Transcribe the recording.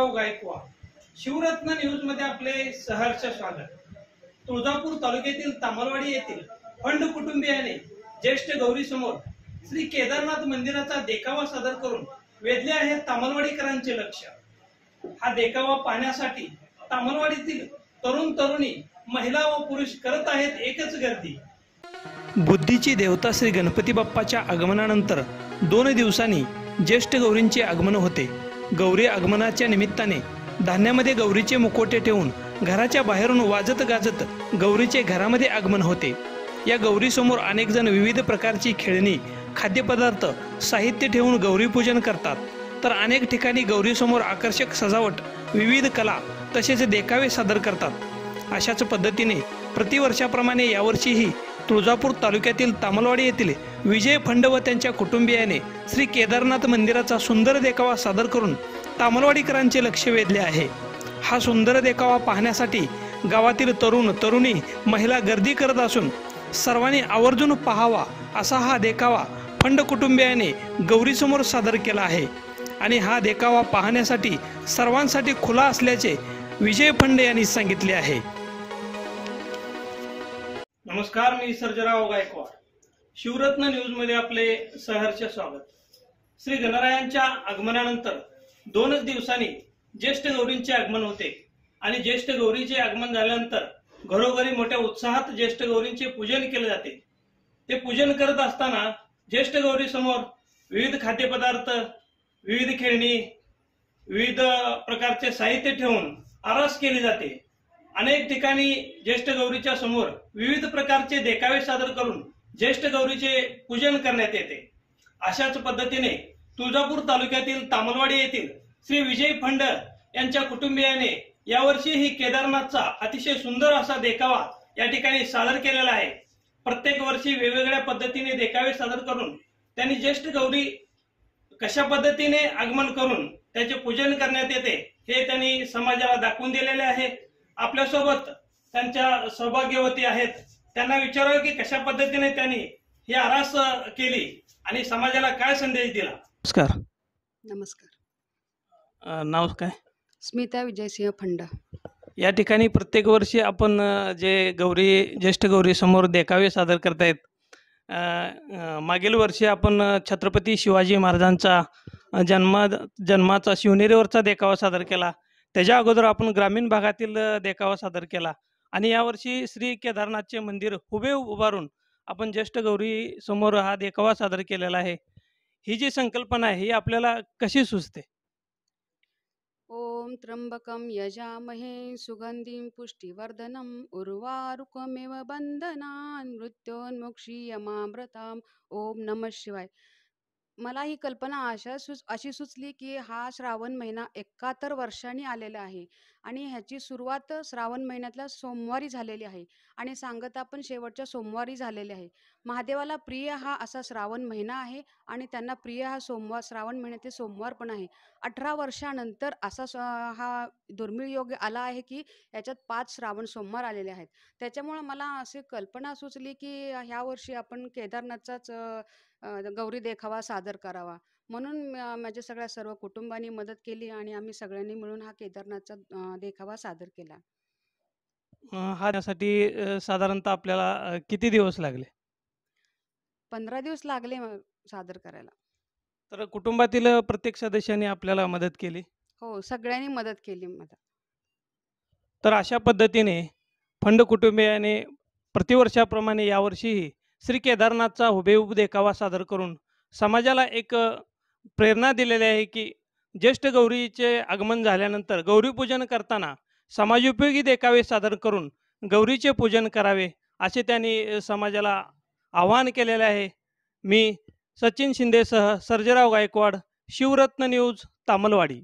Sarjerao Gaikwad Shivratna news मध्ये आपले सहर्ष स्वागत। तुळजापूर तालुक्यातील तामलवाडी येथील फंड कुटुंबियाने ज्येष्ठ गौरी समोर श्री केदारनाथ मंदिराचा देखावा सादर करून वेधले आहे तामलवाडीकरांचे लक्ष। हा देखावा पाहण्यासाठी तामलवाडीतील तरुण तरुणी महिला व पुरुष करत आहेत एकच गर्दी। बुद्धीची देवता श्री गणपती बाप्पाच्या आगमनानंतर 2 दिवसांनी ज्येष्ठ गौरींचे आगमन होते। गौरी आगमनाच्या निमित्ताने धान्यामध्ये गौरीचे मुखवटे ठेवून घराच्या बाहेरून वाजत गाजत गौरीचे घरामध्ये आगमन होते। या गौरी समोर अनेक जण विविध प्रकारची खेळणी, खाद्यपदार्थ, साहित्य ठेवून गौरी पूजन करतात, तर अनेक ठिकाणी गौरी समोर आकर्षक सजावट, विविध कला तसेच देखावे सादर करतात। अशाच पद्धतीने प्रतिवर्षाप्रमाणे यावर्षीही तुळजापूर तालुक्यातील तामलवाडी येथील विजय फंड व त्यांच्या कुटुंबियाने श्री केदारनाथ मंदिराचा सुंदर देखावा सादर करून तामलवाडीकरांचे लक्ष वेधले आहे। हा सुंदर देखावा पाहण्यासाठी गावातील तरुण तरुणी महिला गर्दी करत असून सर्वांनी आवर्जून पाहावा असा हा देखावा फंड कुटुंबियाने गौरीसमोर सादर केला आहे आणि हा देखावा पाहण्यासाठी सर्वांसाठी खुला असल्याचे विजय फंड यांनी सांगितले आहे। नमस्कार, मी सर्जेराव गायकवाड, शिवरत्न न्यूज मध्ये आपले सहर्ष स्वागत। श्री गणरायांच्या आगमनानंतर 2 दिवसांनी ज्येष्ठ गौरींचे आगमन होते आणि ज्येष्ठ गौरीचे आगमन झाल्यानंतर घरोघरी मोठ्या उत्साहात ज्येष्ठ गौरींचे पूजन केले जाते। ते पूजन करत असताना ज्येष्ठ गौरी समोर विविध खाद्यपदार्थ, विविध खेळणी, विविध प्रकारचे साहित्य ठेवून आरास केली जाते। अनेक ठिकाणी ज्येष्ठ गौरीच्या समोर विविध प्रकारचे देखावे सादर करून ज्येष्ठ गौरीचे पूजन करण्यात येते। अशाच पद्धतीने तुळजापूर तालुक्यातील तामलवाडी येथील श्री विजय फंड यांच्या कुटुंबियाने यावर्षीही केदारनाथचा अतिशय सुंदर असा देखावा या ठिकाणी सादर केलेला आहे। प्रत्येक वर्षी वेगवेगळ्या पद्धतीने देखावे सादर करून त्यांनी ज्येष्ठ गौरी कशा पद्धतीने आगमन करून त्याचे पूजन करण्यात येते हे त्यांनी समाजाला दाखवून दिलेले आहे। आपल्यासोबत त्यांच्या सौभाग्यवती आहेत, त्यांना विचारावं की कशा पद्धतीने त्यांनी ही आरास केली आणि समाजाला काय संदेश दिला। नमस्कार। नमस्कार। नाव काय? स्मिता विजयसिंह फंड। या ठिकाणी प्रत्येक वर्षी आपण जे ज्येष्ठ गौरी समोर देखावे सादर करतायत, मागील वर्षी आपण छत्रपती शिवाजी महाराजांचा जन्माचा शिवनेरीवरचा देखावा सादर केला। त्याच्या अगोदर आपण ग्रामीण भागातील देखावा सादर केला आणि यावर्षी श्री केदारनाथचे मंदिर उभे उभारून आपण ज्येष्ठ गौरी समोर हा देखावा सादर केलेला आहे। ही जी संकल्पना आहे ही आपल्याला कशी सुचते? ओम त्र्यंबकम यजामहे सुगंधिं पुष्टिवर्धनम उर्वारुकमेव बंधनान् मृत्योन्मुक्षीयमामृताम्। ओम नमः शिवाय। मला ही कल्पना अशी सुचली की हा श्रावण महिना 71 वर्षांनी आलेला आहे आणि ह्याची सुरुवात श्रावण महिन्यातल्या सोमवारी झालेली आहे आणि सांगता पण शेवटच्या सोमवारी झालेले आहे। महादेवाला प्रिय हा असा श्रावण महिना आहे आणि त्यांना प्रिय हा श्रावण महिन्यातील सोमवार पण आहे। 18 वर्षानंतर असा हा दुर्मिळ योग आला आहे की याच्यात 5 श्रावण सोमवार आलेले आहेत। त्याच्यामुळे मला अशी कल्पना सुचली की ह्या वर्षी आपण केदारनाथचाच गौरी देखावा सादर करावा, म्हणून माझ्या सर्व कुटुंबांनी मदत केली आणि आम्ही सगळ्यांनी मिळून हा केदारनाथचा देखावा सादर केला। हा त्यासाठी साधारणतः आपल्याला किती दिवस लागले? 15 दिवस लागले सादर करायला। तर कुटुंबातील प्रत्येक सदस्याने आपल्याला मदत केली? हो, सगळ्यांनी मदत केली मला। तर अशा पद्धतीने फंड कुटुंबियाने प्रतिवर्षाप्रमाणे यावर्षीही श्री केदारनाथचा हुबेहूब देखावा सादर करून समाजाला एक प्रेरणा दिलेली आहे की ज्येष्ठ गौरीचे आगमन झाल्यानंतर गौरीपूजन करताना समाजोपयोगी देखावे सादर करून गौरीचे पूजन करावे असे त्यांनी समाजाला आवाहन केलेले आहे। मी सचिन शिंदेसह सर्जेराव गायकवाड, शिवरत्न न्यूज, तामलवाडी।